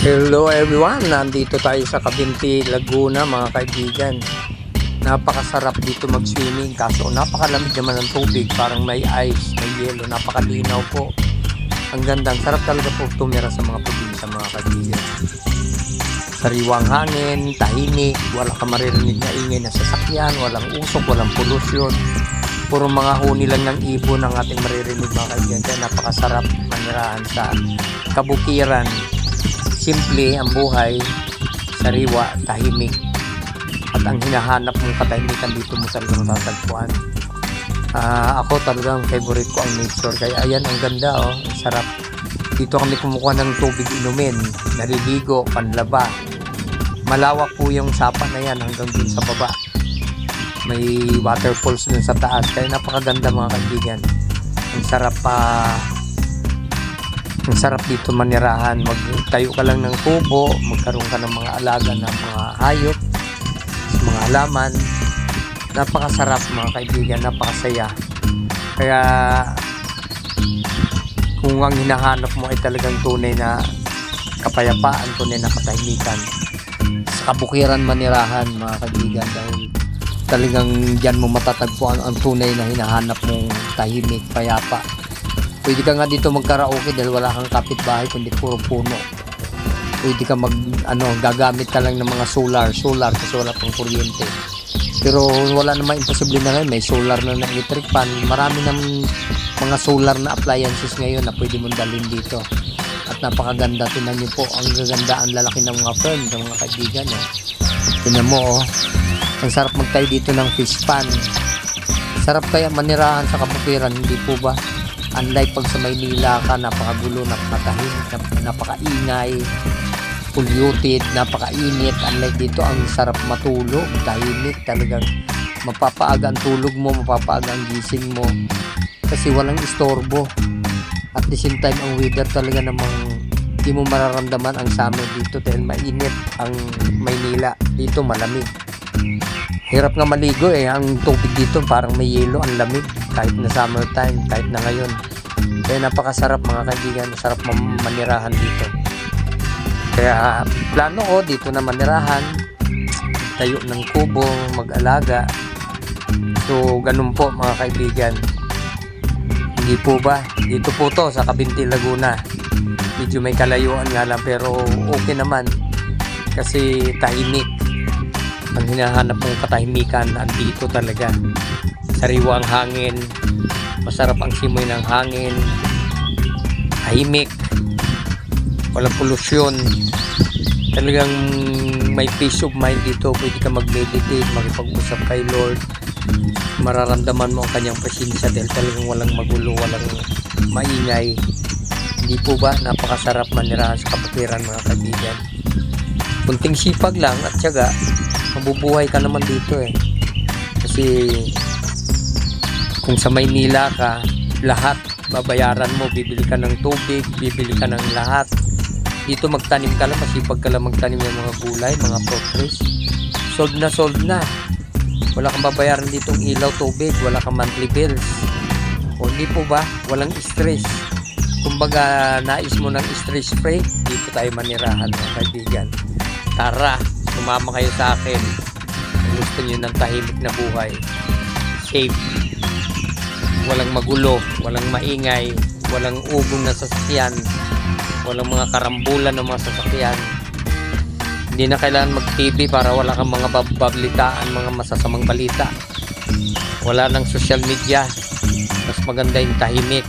Hello everyone, nandito tayo sa Cavinti, Laguna mga kaibigan. Napakasarap dito mag-swimming kaso napakalamig naman ng tubig, parang may ice, may yelo, napakadinaw po. Ang gandang, sarap talaga po tumira sa mga probinsya mga kaibigan. Sariwang hangin, tahimik, wala ka maririnig na ingay na sasakyan, walang usok, walang polusyon. Puro mga huni lang ng ibon ang ating maririnig mga kaibigan. Kaya napakasarap manirahan sa kabukiran. Simple ang buhay, sariwa, tahimik. At ang hinahanap mong katahimikan dito mo talagang matatagpuan. Ako talagang favorite ko ang nature. Kaya ayan, ang ganda oh, ang sarap. Dito kami kumukuha ng tubig inumin, naliligo, panlaba. Malawak po yung sapa na yan hanggang dun sa baba. May waterfalls dun sa taas. Kaya napakaganda mga kaibigan. Ang sarap dito manirahan. Magtayo ka lang ng kubo, magkaroon ka ng mga alaga ng mga hayop, mga halaman. Napakasarap mga kaibigan, napakasaya. Kaya kung ang hinahanap mo ay talagang tunay na kapayapaan, tunay na katahimikan, sa kabukiran manirahan mga kaibigan, dahil talagang dyan mo matatagpuan ang tunay na hinahanap mong tahimik, payapa. Pwede ka nga dito magkaraoke dahil wala kang kapitbahay kundi puro puno. Pwede ka gagamit ka lang ng mga solar kasi wala pang kuryente. Pero wala namang imposible na ngayon, may solar na electric fan. Marami ng mga solar na appliances ngayon na pwede mong dalhin dito. At napakaganda, tingnan niyo po, ang gaganda, ang lalaki ng mga fern, ng mga kaibigan. Tingnan mo oh, ang sarap magtayo dito ng fish pan. Sarap kaya manirahan sa kabukiran, hindi po ba? Unlike pag sa Maynila ka, napakagulo, napakatahimik, napakaingay, polluted, napakainit. Unlike dito, ang sarap matulog, tahimik, talagang mapapaaga ang tulog mo, mapapaaga ang gising mo kasi walang istorbo. At the same time, ang weather talaga namang hindi mo mararamdaman ang summer dito dahil mainit ang Maynila. Dito malamig. Hirap nga maligo eh, ang tubig dito parang may yelo, ang lamig kahit na summertime, kahit na ngayon. Kaya napakasarap mga kaibigan, sarap manirahan dito. Kaya plano ko dito na manirahan, tayo ng kubo, mag-alaga. So ganun po mga kaibigan. Hindi po ba? Dito po to sa Cavinti, Laguna. Medyo may kalayuan nga lang pero okay naman kasi tahimik. Ang hinahanap mong katahimikan andito talaga. Sariwa ang hangin, masarap ang simoy ng hangin, tahimik, walang polusyon. Talagang may peace of mind dito. Pwede ka mag-meditate, makipag-usap kay Lord. Mararamdaman mo ang kanyang presensya dahil talagang walang magulo, walang maingay. Hindi po ba? Napakasarap manirahan sa kabukiran mga kaibigan. Kunting sipag lang at tiyaga, mabubuhay ka naman dito eh. Kasi kung sa Maynila ka, lahat babayaran mo, bibili ka ng tubig, bibili ka ng lahat. Dito magtanim ka lang, masipag ka lang magtanim ng mga gulay, mga fruit trees. Sold na. Wala kang babayaran ditong ilaw, tubig, wala kang monthly bills. O hindi po ba? Walang stress. Kumbaga nais mo ng stress free, dito tayo manirahan mga kaibigan. Tara, sumama kayo sa akin kung gusto nyo ng tahimik na buhay. Safe, walang magulo, walang maingay, walang ugong na sasakyan, walang mga karambulan ng mga sasakyan. Hindi na kailangan mag-TV para wala kang mga bablitaan, mga masasamang balita. Wala ng social media. Mas maganda yung tahimik.